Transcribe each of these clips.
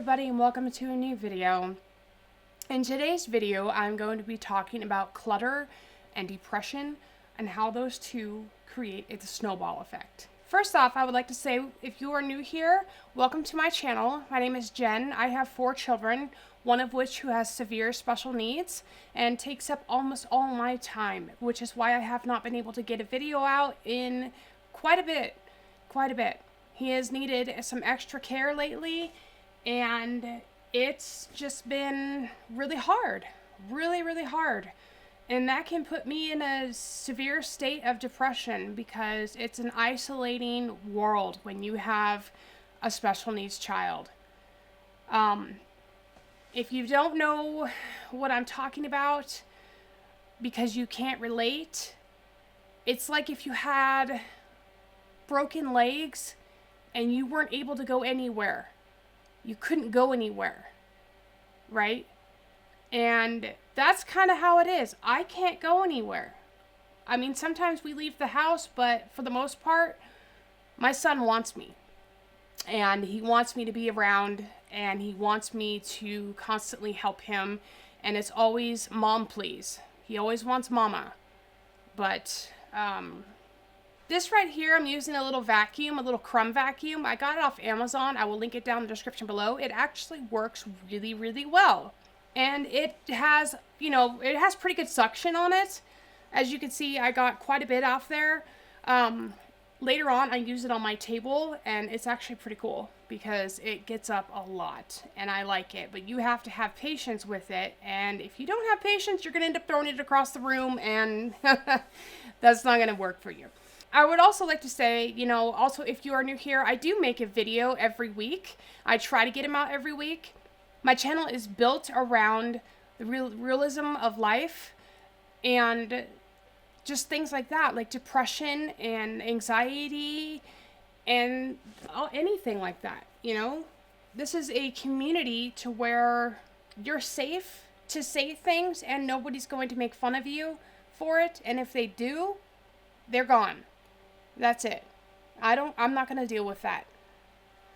everybody, and welcome to a new video. In today's video, I'm going to be talking about clutter and depression and how those two create a snowball effect. First off, I would like to say, if you are new here, welcome to my channel. My name is Jen. I have 4 children, one of which who has severe special needs and takes up almost all my time, which is why I have not been able to get a video out in quite a bit. He has needed some extra care lately, and it's just been really hard. Really hard. And that can put me in a severe state of depression because it's an isolating world when you have a special needs child. If you don't know what I'm talking about because you can't relate, it's like if you had broken legs and you weren't able to go anywhere. You couldn't go anywhere, right? And that's kind of how it is. I can't go anywhere. I mean, sometimes we leave the house, but for the most part, my son wants me. And he wants me to be around, and he wants me to constantly help him. And it's always mom, please. He always wants mama. But, this right here, I'm using a little vacuum, a little crumb vacuum. I got it off Amazon. I will link it down in the description below. It actually works really well. And it has, it has pretty good suction on it. As you can see, I got quite a bit off there. Later on, I use it on my table, and it's actually pretty cool because it gets up a lot, and I like it. But you have to have patience with it, and if you don't have patience, you're going to end up throwing it across the room, and that's not going to work for you. I would also like to say, also if you are new here, I do make a video every week. I try to get them out every week. My channel is built around the realism of life and just things like that, like depression and anxiety and anything like that, This is a community to where you're safe to say things and nobody's going to make fun of you for it. And if they do, they're gone. That's it. I'm not going to deal with that.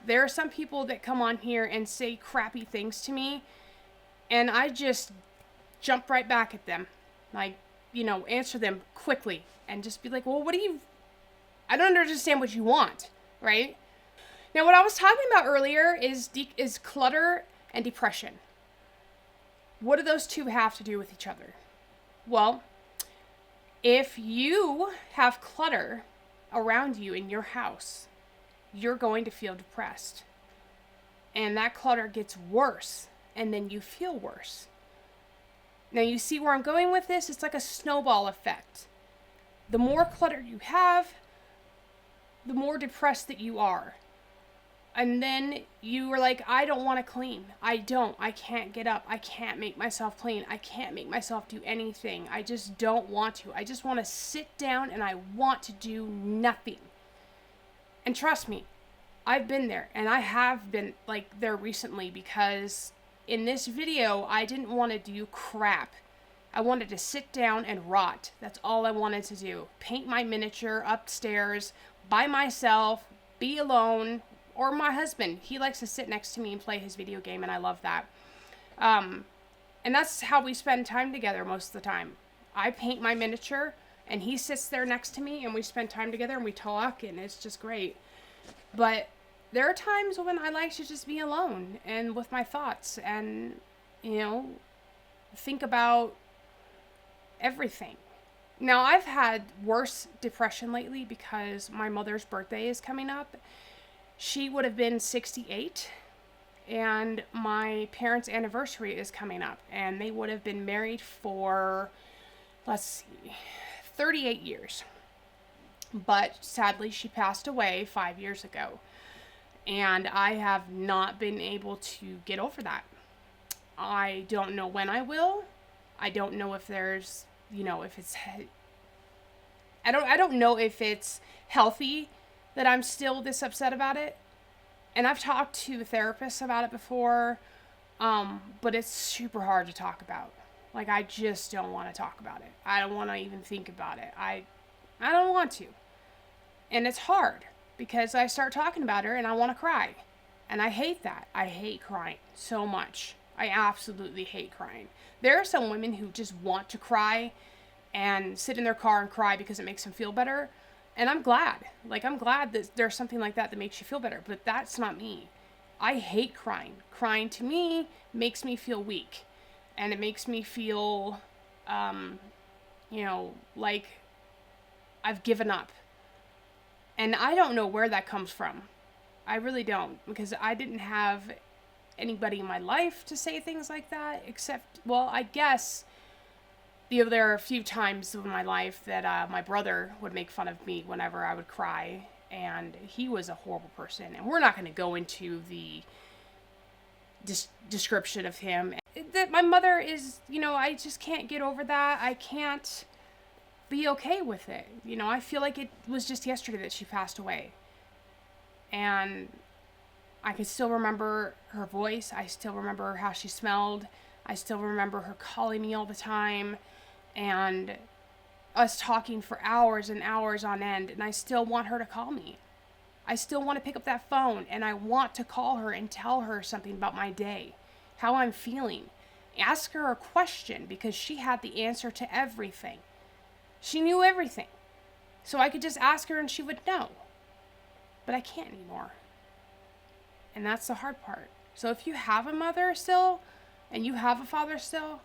There are some people that come on here and say crappy things to me, and I just jump right back at them. Like, answer them quickly and just be like, well, I don't understand what you want, right? Now, what I was talking about earlier is clutter and depression. What do those two have to do with each other? Well, if you have clutter around you in your house, you're going to feel depressed. And that clutter gets worse, and then you feel worse. Now, you see where I'm going with this? It's like a snowball effect. The more clutter you have, the more depressed that you are. And then you are like, I don't want to clean. I can't get up. I can't make myself clean. I can't make myself do anything. I just don't want to. I just want to sit down and I want to do nothing. And trust me, I've been there, and I have been there recently because in this video, I didn't want to do crap. I wanted to sit down and rot. That's all I wanted to do. Paint my miniature upstairs by myself, be alone. Or my husband, he likes to sit next to me and play his video game, and I love that. And that's how we spend time together most of the time. I paint my miniature, and he sits there next to me, and we spend time together, and we talk, and it's just great. But there are times when I like to just be alone and with my thoughts and, think about everything. Now, I've had worse depression lately because my mother's birthday is coming up. She would have been 68, and my parents' anniversary is coming up, and they would have been married for, 38 years. But sadly, she passed away 5 years ago, and I have not been able to get over that. I don't know when I will. I don't know if there's, if it's, I don't know if it's healthy that I'm still this upset about it. And I've talked to therapists about it before, but it's super hard to talk about. I just don't want to talk about it. I don't want to even think about it. I don't want to. And it's hard because I start talking about her and I want to cry. And I hate that. I hate crying so much. I absolutely hate crying. There are some women who just want to cry and sit in their car and cry because it makes them feel better. And I'm glad. Like, I'm glad that there's something like that that makes you feel better. But that's not me. I hate crying. Crying to me makes me feel weak. And it makes me feel, like I've given up. And I don't know where that comes from. I really don't. Because I didn't have anybody in my life to say things like that. Except, well, I guess there are a few times in my life that my brother would make fun of me whenever I would cry. And he was a horrible person. And we're not going to go into the description of him. That my mother is, I just can't get over that. I can't be okay with it. I feel like it was just yesterday that she passed away. And I can still remember her voice. I still remember how she smelled. I still remember her calling me all the time. And us talking for hours and hours on end. And I still want her to call me. I still want to pick up that phone. And I want to call her and tell her something about my day. How I'm feeling. Ask her a question because she had the answer to everything. She knew everything. So I could just ask her and she would know. But I can't anymore. And that's the hard part. So if you have a mother still, and you have a father still,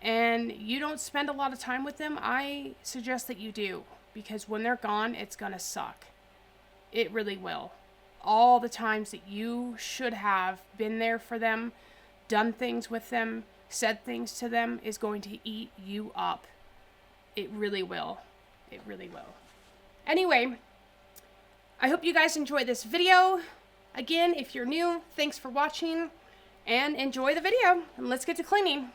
and you don't spend a lot of time with them, I suggest that you do. Because when they're gone, it's gonna suck. It really will. All the times that you should have been there for them, done things with them, said things to them, is going to eat you up. It really will. It really will. Anyway, I hope you guys enjoyed this video. Again, if you're new, thanks for watching, and enjoy the video. And let's get to cleaning.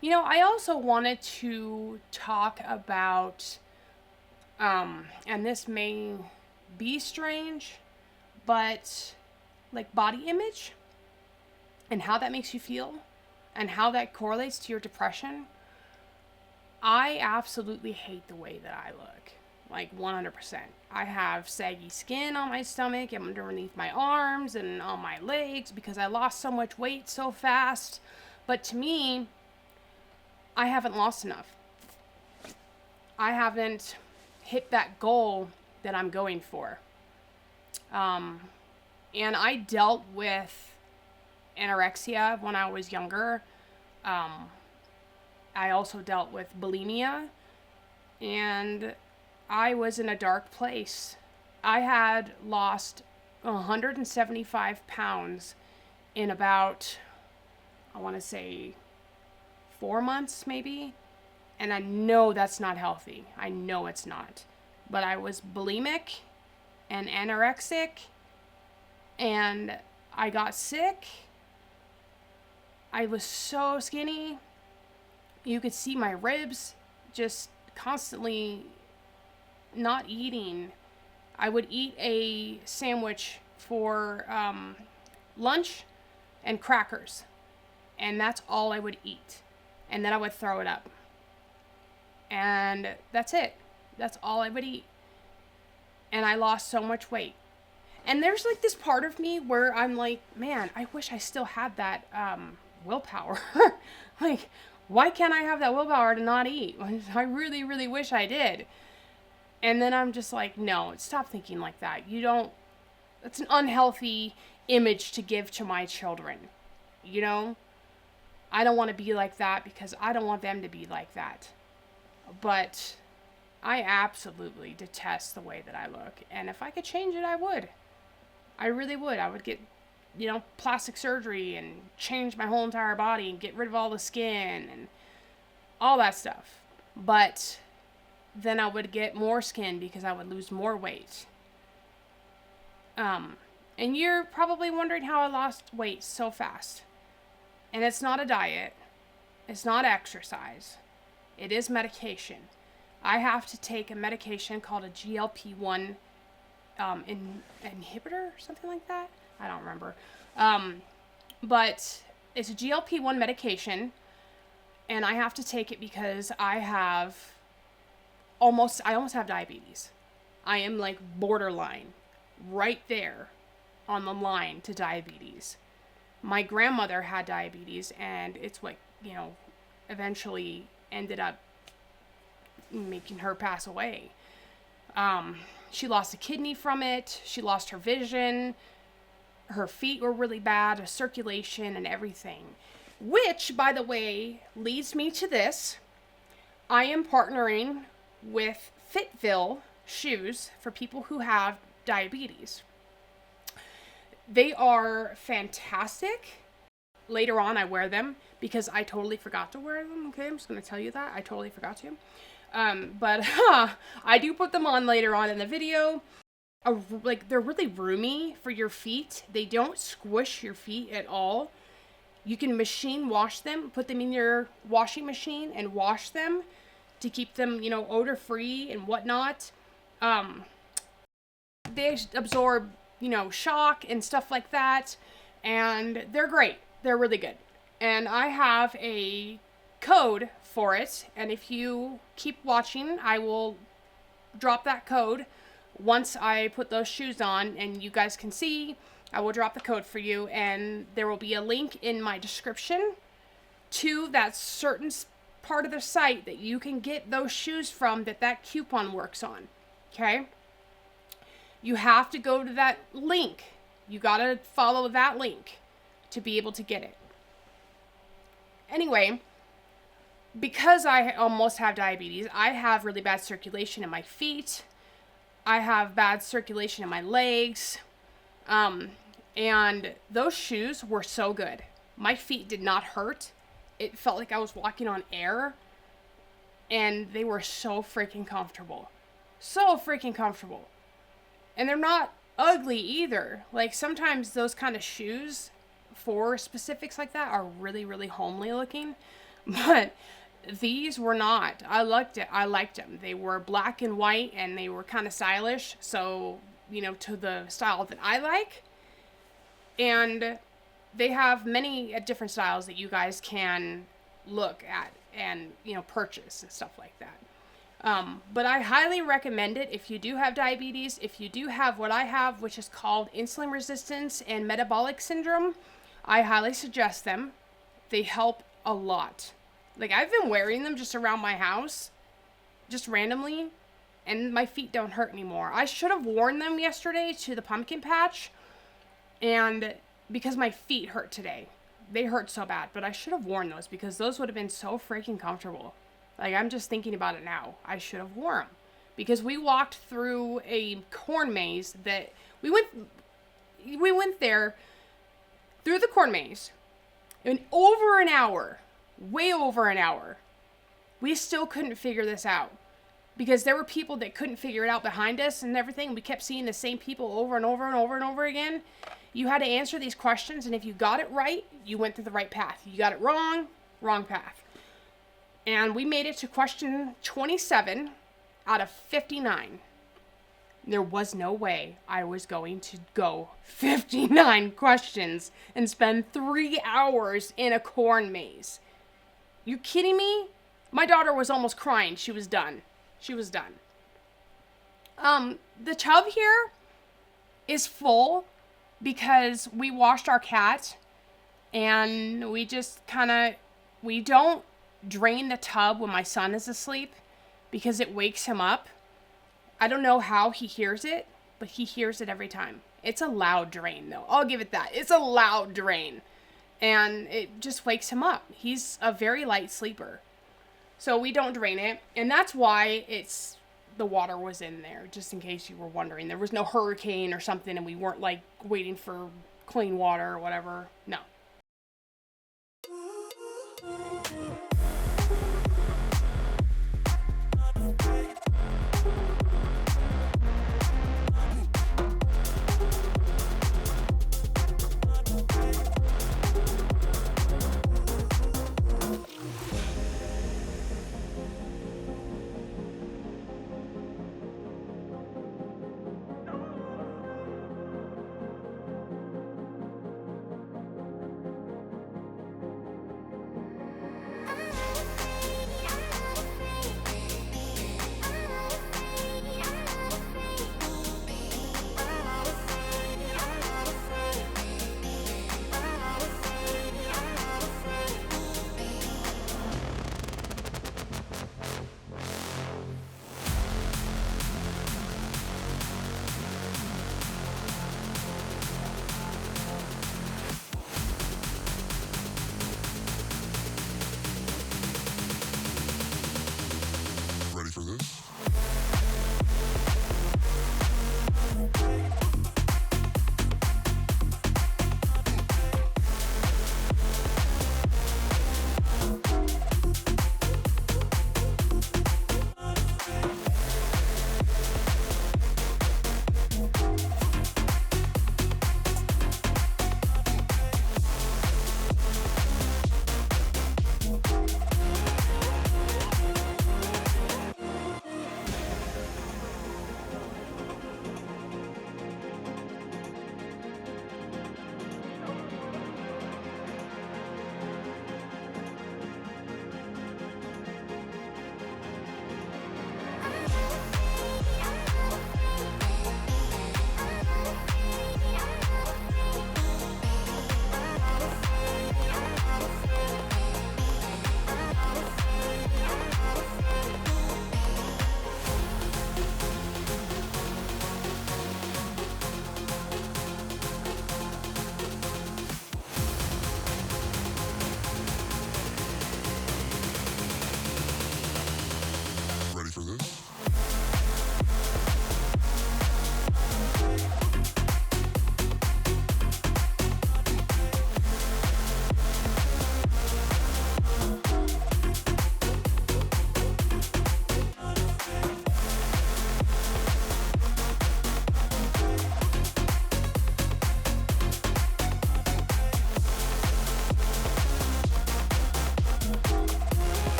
You know, I also wanted to talk about, and this may be strange, but like body image and how that makes you feel and how that correlates to your depression. I absolutely hate the way that I look, like 100%. I have saggy skin on my stomach and underneath my arms and on my legs because I lost so much weight so fast. But to me, I haven't lost enough. I haven't hit that goal that I'm going for. And I dealt with anorexia when I was younger. I also dealt with bulimia, and I was in a dark place. I had lost 175 pounds in about, I want to say, 4 months maybe. And I know that's not healthy. I know it's not. But I was bulimic and anorexic, and I got sick. I was so skinny. You could see my ribs just constantly not eating. I would eat a sandwich for lunch and crackers, and that's all I would eat. And then I would throw it up. And that's it. That's all I would eat. And I lost so much weight. And there's like this part of me where I'm like, man, I wish I still had that willpower. Like, why can't I have that willpower to not eat? I really, really wish I did. And then I'm just like, no, stop thinking like that. You don't, that's an unhealthy image to give to my children. You know? I don't want to be like that because I don't want them to be like that. But I absolutely detest the way that I look. And if I could change it, I would. I really would. I would get, plastic surgery and change my whole entire body and get rid of all the skin and all that stuff. But then I would get more skin because I would lose more weight. And you're probably wondering how I lost weight so fast. And it's not a diet. It's not exercise. It is medication. I have to take a medication called a GLP-1 inhibitor or something like that. I don't remember. But it's a GLP-1 medication, and I have to take it because I almost have diabetes. I am like borderline, right there on the line to diabetes. My grandmother had diabetes, and it's what, eventually ended up making her pass away. She lost a kidney from it. She lost her vision. Her feet were really bad, her circulation and everything. Which, by the way, leads me to this. I am partnering with FitVille Shoes for people who have diabetes. They are fantastic. Later on, I wear them because I totally forgot to wear them. Okay, I'm just going to tell you that. I totally forgot to. But I do put them on later on in the video. They're really roomy for your feet. They don't squish your feet at all. You can machine wash them, put them in your washing machine and wash them to keep them, odor free and whatnot. They absorb, shock and stuff like that. And they're great. They're really good. And I have a code for it. And if you keep watching, I will drop that code once I put those shoes on and you guys can see. I will drop the code for you, and there will be a link in my description to that certain part of the site that you can get those shoes from that coupon works on. Okay? You have to go to that link. You gotta follow that link to be able to get it. Anyway, because I almost have diabetes, I have really bad circulation in my feet. I have bad circulation in my legs. And those shoes were so good. My feet did not hurt. It felt like I was walking on air. And they were so freaking comfortable. So freaking comfortable. And they're not ugly either. Like, sometimes those kind of shoes for specifics like that are really, really homely looking. But these were not. I liked it. I liked them. They were black and white, and they were kind of stylish. So, to the style that I like. And they have many different styles that you guys can look at and, purchase and stuff like that. But I highly recommend it if you do have diabetes, if you do have what I have, which is called insulin resistance and metabolic syndrome. I highly suggest them. They help a lot. Like, I've been wearing them just around my house, just randomly, and my feet don't hurt anymore. I should have worn them yesterday to the pumpkin patch, and because my feet hurt today. They hurt so bad, but I should have worn those because those would have been so freaking comfortable. Like, I'm just thinking about it now. I should have worn them because we walked through a corn maze that we went there through the corn maze in over an hour, way over an hour. We still couldn't figure this out because there were people that couldn't figure it out behind us and everything. We kept seeing the same people over and over and over and over again. You had to answer these questions, and if you got it right, you went to the right path. You got it wrong, wrong path. And we made it to question 27 out of 59. There was no way I was going to go 59 questions and spend 3 hours in a corn maze. You kidding me? My daughter was almost crying. She was done. She was done. The tub here is full because we washed our cat, and we just we don't drain the tub when my son is asleep because it wakes him up. I don't know how he hears it, but he hears it every time. It's a loud drain, though. I'll give it that. It's a loud drain, and it just wakes him up. He's a very light sleeper, so we don't drain it, and that's why the water was in there, just in case you were wondering. There was no hurricane or something, and we weren't, waiting for clean water or whatever. No.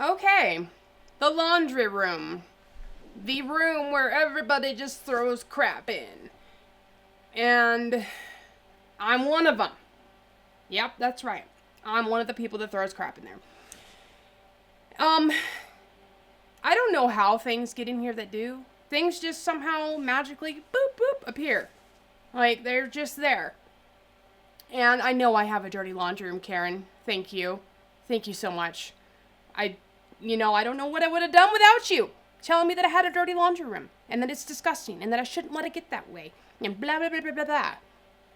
Okay, the laundry room. The room where everybody just throws crap in. And I'm one of them. Yep, that's right. I'm one of the people that throws crap in there. I don't know how things get in here that do. Things just somehow magically boop boop appear. Like they're just there. And I know I have a dirty laundry room, Karen. Thank you. Thank you so much. I don't know what I would have done without you telling me that I had a dirty laundry room and that it's disgusting and that I shouldn't let it get that way and blah, blah, blah, blah, blah, blah.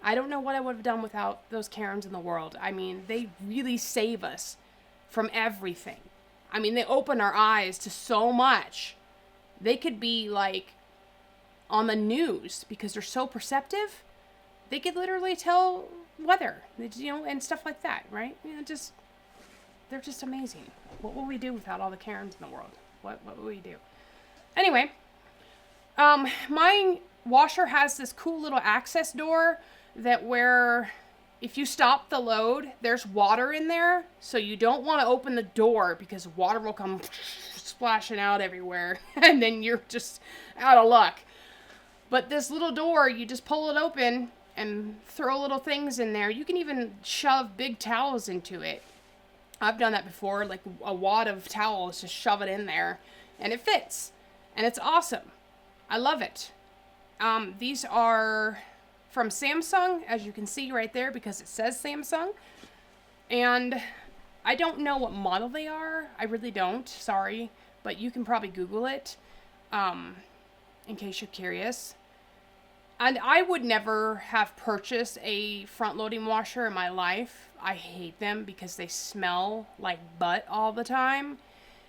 I don't know what I would have done without those Karens in the world. I mean, they really save us from everything. I mean, they open our eyes to so much. They could be like on the news because they're so perceptive. They could literally tell weather, and stuff like that, right? They're just amazing. What would we do without all the Karens in the world? What would we do? Anyway, my washer has this cool little access door that where if you stop the load, there's water in there. So you don't want to open the door because water will come splashing out everywhere. And then you're just out of luck. But this little door, you just pull it open and throw little things in there. You can even shove big towels into it. I've done that before, like a wad of towels, just shove it in there, and it fits, and it's awesome. I love it. These are from Samsung, as you can see right there, because it says Samsung, and I don't know what model they are. I really don't, sorry, but you can probably Google it, in case you're curious. And I would never have purchased a front-loading washer in my life. I hate them because they smell like butt all the time.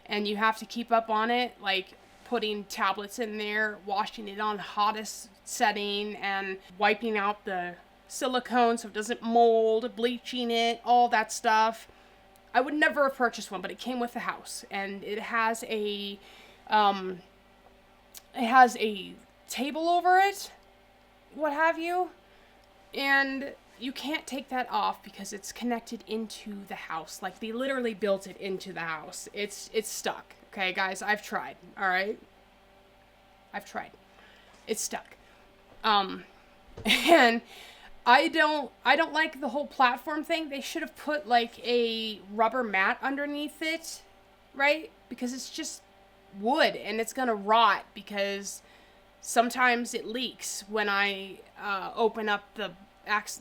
And you have to keep up on it, like putting tablets in there, washing it on hottest setting, and wiping out the silicone so it doesn't mold, bleaching it, all that stuff. I would never have purchased one, but it came with the house. And it has a table over it, what have you, and you can't take that off because it's connected into the house. Like, they literally built it into the house. It's stuck. Okay, guys, I've tried. All right, I've tried. It's stuck. And I don't like the whole platform thing. They should have put like a rubber mat underneath it, right? Because it's just wood and it's gonna rot because sometimes it leaks when I open up the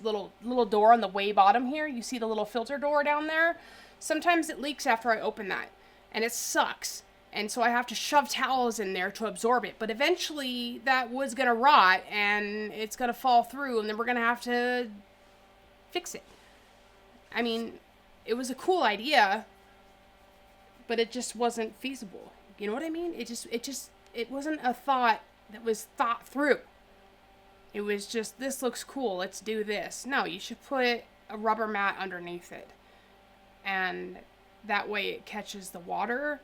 little door on the way bottom here. You see the little filter door down there? Sometimes it leaks after I open that, and it sucks. And so I have to shove towels in there to absorb it. But eventually that wood's going to rot, and it's going to fall through, and then we're going to have to fix it. I mean, it was a cool idea, but it just wasn't feasible. You know what I mean? It wasn't a thought that was thought through. It was just, this looks cool, let's do this. No, you should put a rubber mat underneath it. And that way it catches the water.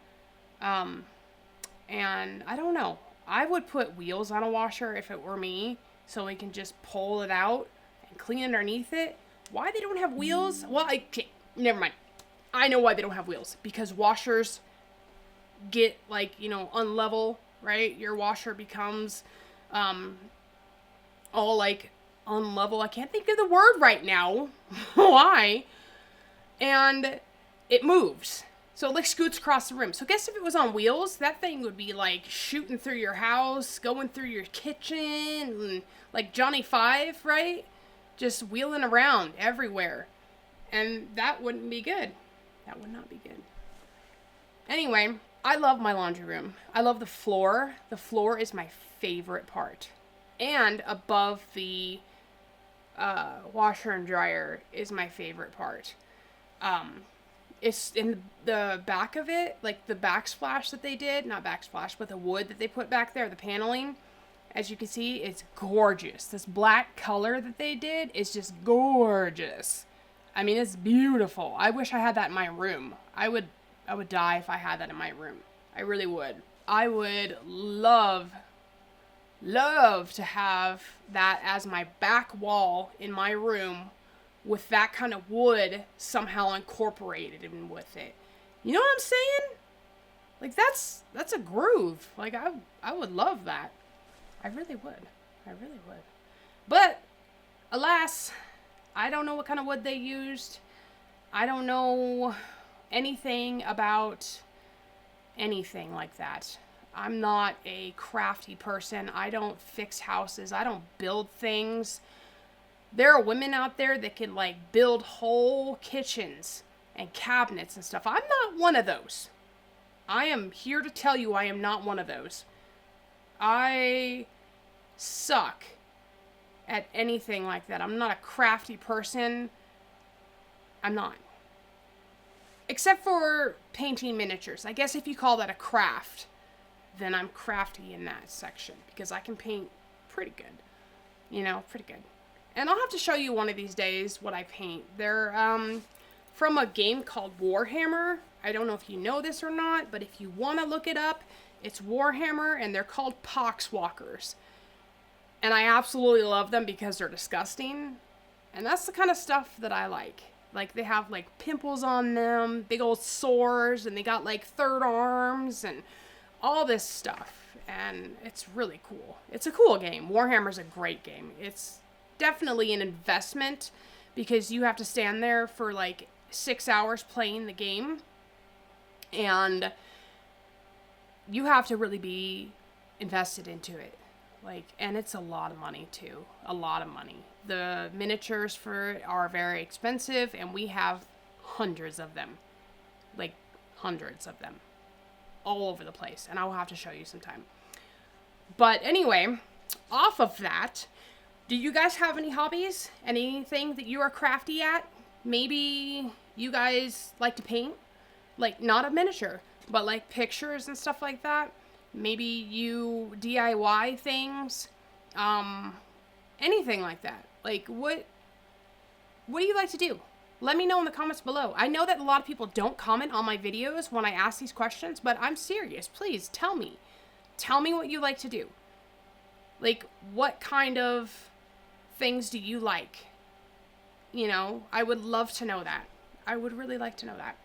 And I don't know. I would put wheels on a washer if it were me, so we can just pull it out and clean underneath it. Why they don't have wheels? Well, never mind. I know why they don't have wheels. Because washers get, unlevel, right? Your washer becomes, all, unlevel. I can't think of the word right now. Why? And it moves. So it, scoots across the room. So guess if it was on wheels, that thing would be, shooting through your house, going through your kitchen, and, like Johnny Five, right? Just wheeling around everywhere. And that wouldn't be good. That would not be good. Anyway, I love my laundry room. I love the floor. The floor is my favorite part. And above the washer and dryer is my favorite part. It's in the back of it, like the backsplash that they did, not backsplash, but the wood that they put back there, the paneling. As you can see, it's gorgeous. This black color that they did is just gorgeous. I mean, it's beautiful. I wish I had that in my room. I would die if I had that in my room. I really would. I would love to have that as my back wall in my room with that kind of wood somehow incorporated in with it. You know what I'm saying? Like that's a groove. Like I would love that. I really would. I really would. But alas, I don't know what kind of wood they used. I don't know anything about anything like that. I'm not a crafty person. I don't fix houses. I don't build things. There are women out there that can like build whole kitchens and cabinets and stuff. I'm not one of those. I am here to tell you I am not one of those. I suck at anything like that. I'm not a crafty person. I'm not. Except for painting miniatures. I guess if you call that a craft, then I'm crafty in that section because I can paint pretty good. Pretty good. And I'll have to show you one of these days what I paint. They're from a game called Warhammer. I don't know if you know this or not, but if you want to look it up, it's Warhammer, and they're called poxwalkers. And I absolutely love them because they're disgusting. And that's the kind of stuff that I like. Like, they have, like, pimples on them, big old sores, and they got, like, third arms, and all this stuff. And it's really cool. It's a cool game. Warhammer's a great game. It's definitely an investment because you have to stand there for, like, 6 hours playing the game. And you have to really be invested into it. Like, and it's a lot of money too. A lot of money. The miniatures for it are very expensive, and we have hundreds of them. Like, hundreds of them. All over the place. And I will have to show you sometime. But anyway, off of that, do you guys have any hobbies? Anything that you are crafty at? Maybe you guys like to paint? Like, not a miniature, but like pictures and stuff like that. Maybe you DIY things. Anything like that. Like, what do you like to do? Let me know in the comments below. I know that a lot of people don't comment on my videos when I ask these questions, but I'm serious. Please tell me. Tell me what you like to do. Like, what kind of things do you like? I would love to know that. I would really like to know that.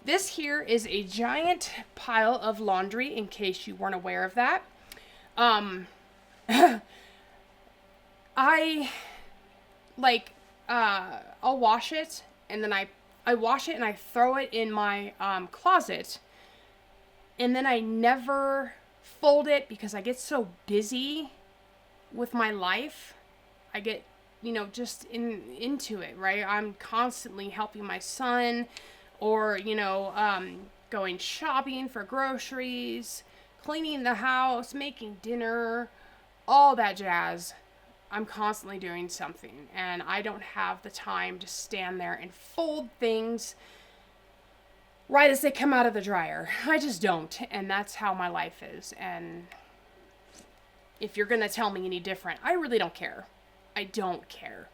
This here is a giant pile of laundry, in case you weren't aware of that. I I'll wash it, and then I wash it and I throw it in my closet, and then I never fold it because I get so busy with my life. I get, just into it, right? I'm constantly helping my son, or, going shopping for groceries, cleaning the house, making dinner, all that jazz. I'm constantly doing something, and I don't have the time to stand there and fold things right as they come out of the dryer. I just don't, and that's how my life is. And if you're gonna tell me any different, I really don't care. I don't care.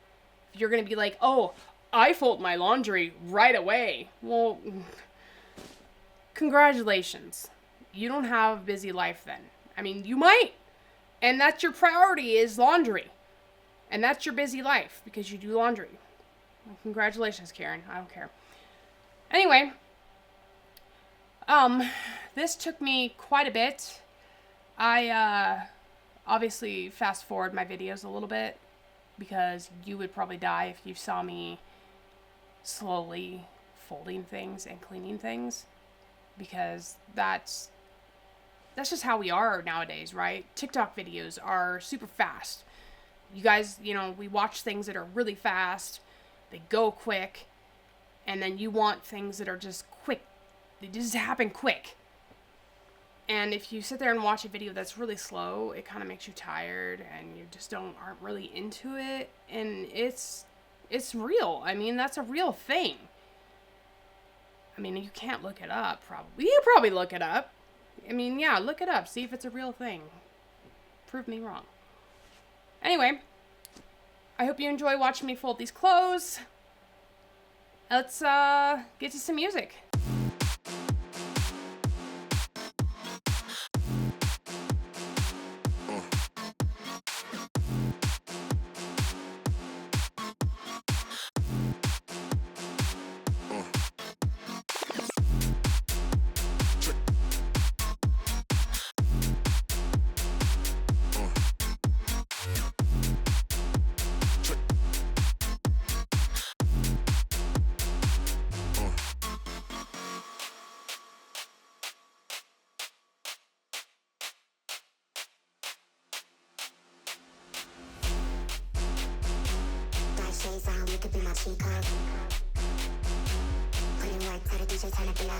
If you're gonna be like, oh, I fold my laundry right away. Well, congratulations. You don't have a busy life then. I mean, you might. And that's your priority, is laundry. And that's your busy life because you do laundry. Well, congratulations, Karen. I don't care. Anyway, this took me quite a bit. I obviously fast forward my videos a little bit because you would probably die if you saw me slowly folding things and cleaning things, because that's just how we are nowadays, right? TikTok videos are super fast. You guys, we watch things that are really fast, they go quick, and then you want things that are just quick. They just happen quick. And if you sit there and watch a video that's really slow, it kind of makes you tired, and you just aren't really into it. And it's real. I mean, that's a real thing. I mean, you can't look it up, probably. You probably look it up. I mean, yeah, look it up. See if it's a real thing. Prove me wrong. Anyway, I hope you enjoy watching me fold these clothes. Let's get to some music. Shades on, you could be my cheat code. DJ turn the beat up.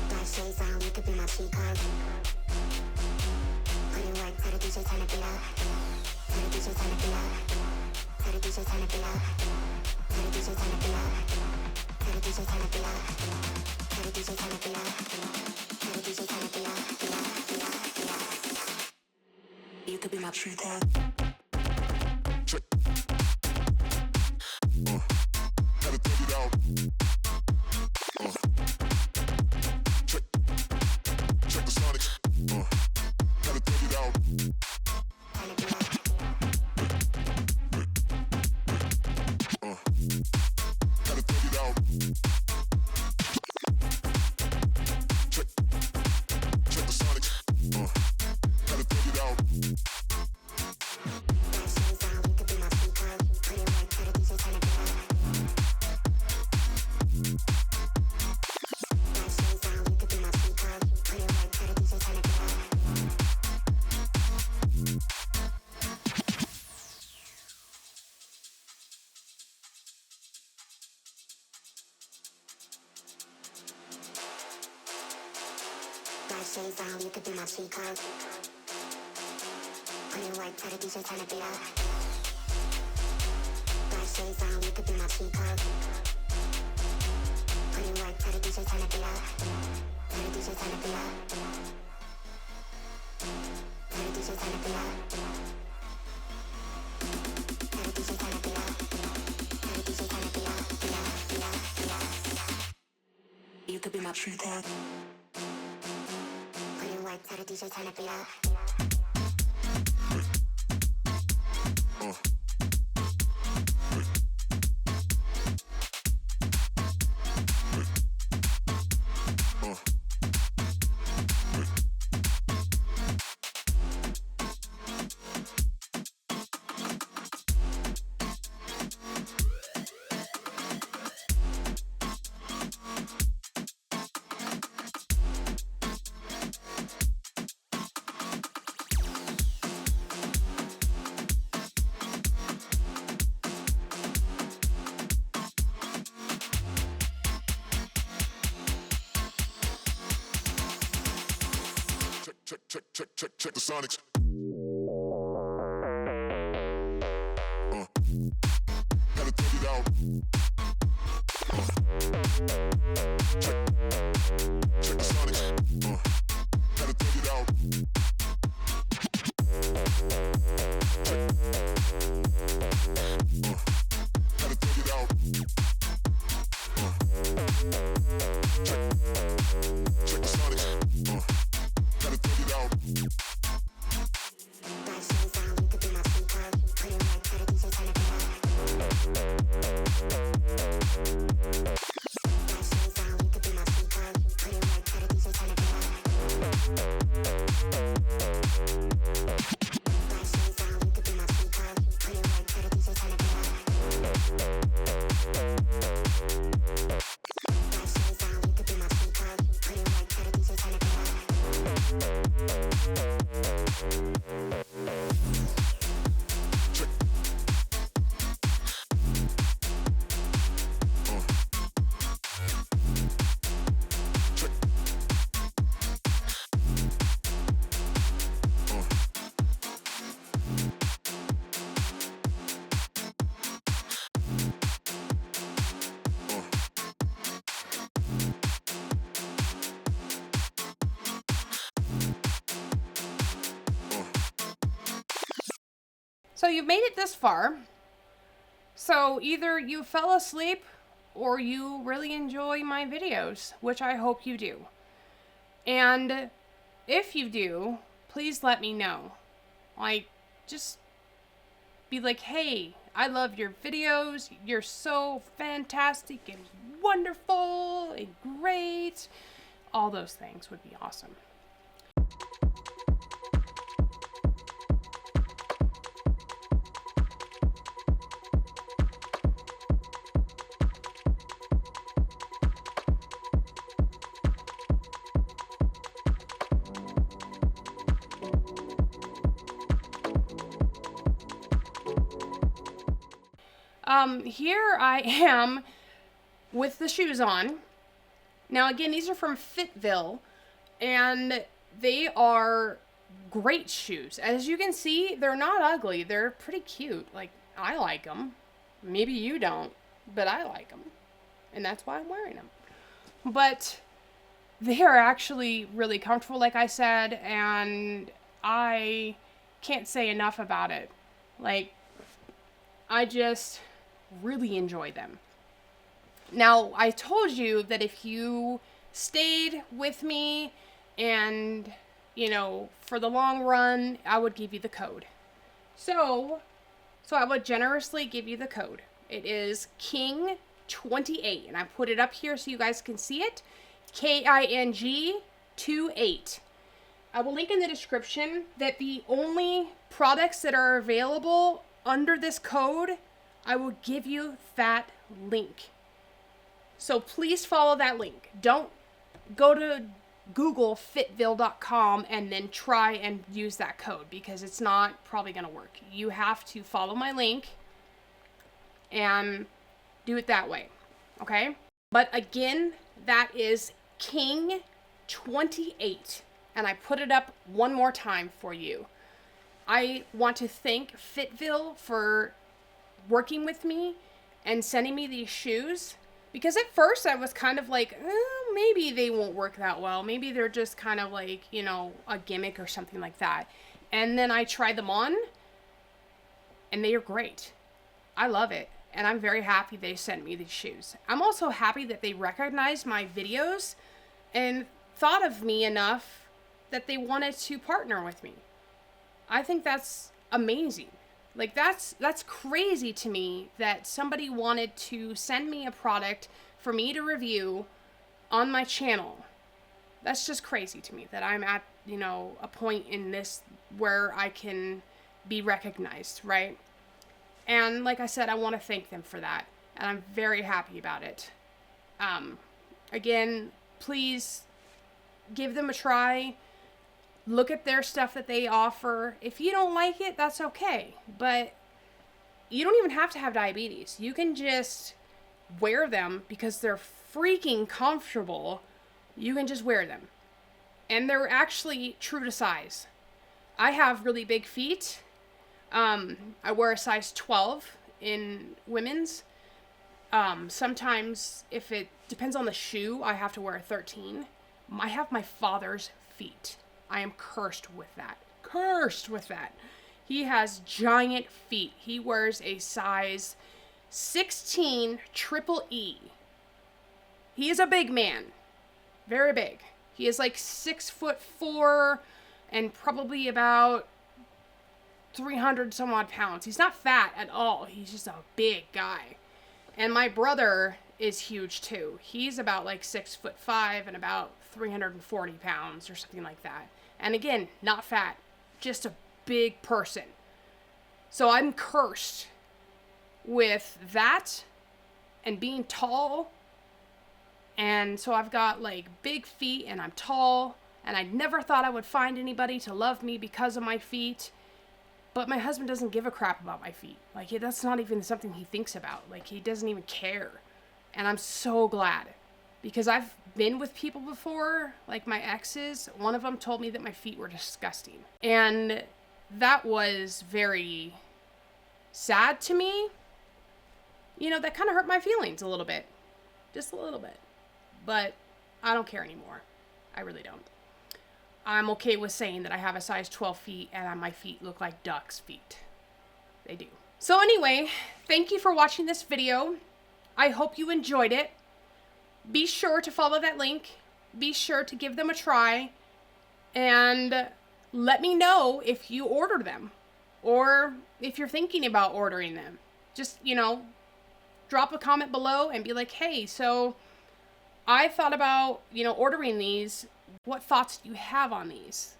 Black shades on, you could be my cheat code. Put in work, tell the DJ turn the beat up. Tell the DJ turn the beat up. Tell the DJ turn the beat up. Tell the DJ turn the beat up. Tell the DJ turn the beat up. Tell the DJ turn the beat up. Tell the DJ turn the beat up. You could be my cheat code. Gotta take it out. Check the Sonics. Gotta take it out. Gotta take it out. Check the Sonics. Gotta take it out. Shades on, you could be my cheat code. Put in work, tell the DJ turn the beat up. Black shades on, you could be my cheat code. Put in work, tell the DJ turn the beat up. Tell the DJ turn the beat up. Tell the DJ turn the beat up. Tell the DJ turn the beat up. Tell the DJ turn the beat up. You could be my cheat code. Tell the DJ turn the beat up. Check the Sonics. Gotta take it out. Check the Sonics. Gotta take it out. Gotta take it out. Check the Sonics. Gotta take it out. Black shades on, you could be my cheat code. Put in work, tell the DJ turn the beat up. Black shades on, you could be my cheat code. Put in work, tell the DJ turn the beat up. Black shades on, you could be my cheat code. Put in work, tell the DJ turn the beat up. Black shades on, you could be my cheat code. Put in work, tell the DJ turn the beat up. So you've made it this far. So either you fell asleep or you really enjoy my videos, which I hope you do. And if you do, please let me know. Like, just be like, hey, I love your videos. You're so fantastic and wonderful and great. All those things would be awesome. Here I am with the shoes on. Now, again, these are from FitVille, and they are great shoes. As you can see, they're not ugly. They're pretty cute. Like, I like them. Maybe you don't, but I like them. And that's why I'm wearing them. But they are actually really comfortable, like I said, and I can't say enough about it. Like, I just really enjoy them. Now, I told you that if you stayed with me and, for the long run, I would give you the code. So I would generously give you the code. It is King28, and I put it up here so you guys can see it. KING28. I will link in the description that the only products that are available under this code, I will give you that link. So please follow that link. Don't go to Google FitVille.com and then try and use that code, because it's not probably going to work. You have to follow my link and do it that way. Okay? But again, that is King28. And I put it up one more time for you. I want to thank FitVille for working with me and sending me these shoes. Because at first I was kind of like, maybe they won't work that well. Maybe they're just kind of like, a gimmick or something like that. And then I tried them on, and they are great. I love it. And I'm very happy they sent me these shoes. I'm also happy that they recognized my videos and thought of me enough that they wanted to partner with me. I think that's amazing. Like, that's crazy to me that somebody wanted to send me a product for me to review on my channel. That's just crazy to me that I'm at, a point in this where I can be recognized, right? And like I said, I want to thank them for that. And I'm very happy about it. Again, please give them a try. Look at their stuff that they offer. If you don't like it, that's okay. But you don't even have to have diabetes. You can just wear them because they're freaking comfortable. You can just wear them. And they're actually true to size. I have really big feet. I wear a size 12 in women's. Sometimes, if it depends on the shoe, I have to wear a 13. I have my father's feet. I am cursed with that. He has giant feet. He wears a size 16 triple E. He is a big man. Very big. He is like 6'4" and probably about 300 some odd pounds. He's not fat at all. He's just a big guy. And my brother is huge too. He's about like 6'5" and about 340 pounds or something like that. And again, not fat, just a big person. So I'm cursed with that and being tall. And so I've got like big feet and I'm tall. And I never thought I would find anybody to love me because of my feet. But my husband doesn't give a crap about my feet. Like, that's not even something he thinks about. Like, he doesn't even care. And I'm so glad. Because I've been with people before, like my exes. One of them told me that my feet were disgusting. And that was very sad to me. That kind of hurt my feelings a little bit. Just a little bit. But I don't care anymore. I really don't. I'm okay with saying that I have a size 12 feet and my feet look like duck's feet. They do. So anyway, thank you for watching this video. I hope you enjoyed it. Be sure to follow that link. Be sure to give them a try. And let me know if you ordered them. Or if you're thinking about ordering them. Just, drop a comment below and be like, hey, so I thought about, ordering these. What thoughts do you have on these?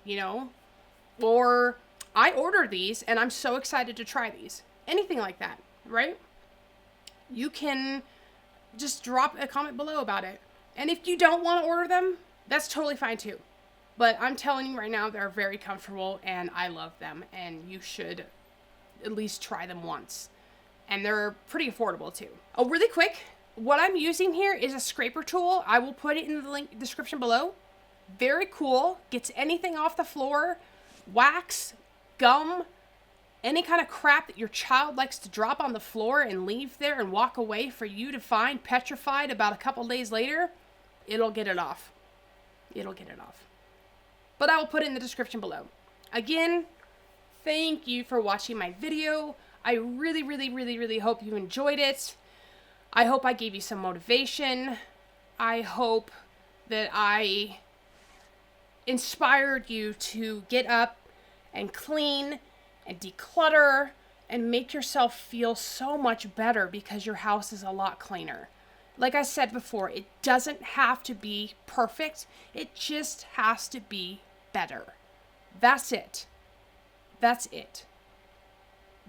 Or I ordered these and I'm so excited to try these. Anything like that, right? You can just drop a comment below about it. And if you don't want to order them, that's totally fine too. But I'm telling you right now, they're very comfortable and I love them. And you should at least try them once. And they're pretty affordable too. Oh, really quick, what I'm using here is a scraper tool. I will put it in the link description below. Very cool. Gets anything off the floor, wax, gum, any kind of crap that your child likes to drop on the floor and leave there and walk away for you to find petrified about a couple days later. It'll get it off. It'll get it off. But I will put it in the description below. Again, thank you for watching my video. I really, really, really, really hope you enjoyed it. I hope I gave you some motivation. I hope that I inspired you to get up and clean and declutter and make yourself feel so much better because your house is a lot cleaner. Like I said before, it doesn't have to be perfect. It just has to be better. That's it. That's it.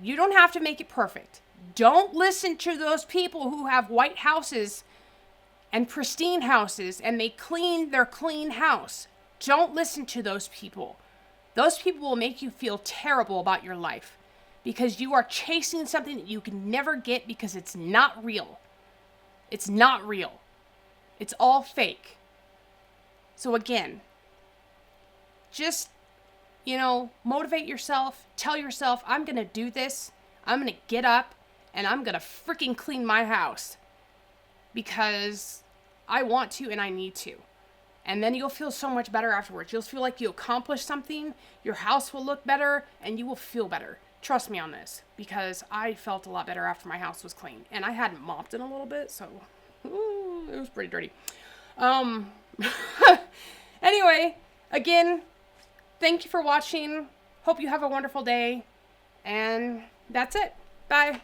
You don't have to make it perfect. Don't listen to those people who have white houses and pristine houses and they clean their clean house. Don't listen to those people. Those people will make you feel terrible about your life because you are chasing something that you can never get because it's not real. It's not real. It's all fake. So again, just, motivate yourself. Tell yourself, I'm going to do this. I'm going to get up and I'm going to freaking clean my house because I want to and I need to. And then you'll feel so much better afterwards. You'll feel like you accomplished something. Your house will look better and you will feel better. Trust me on this because I felt a lot better after my house was clean. And I hadn't mopped in a little bit, so it was pretty dirty. Anyway, again, thank you for watching. Hope you have a wonderful day. And that's it. Bye.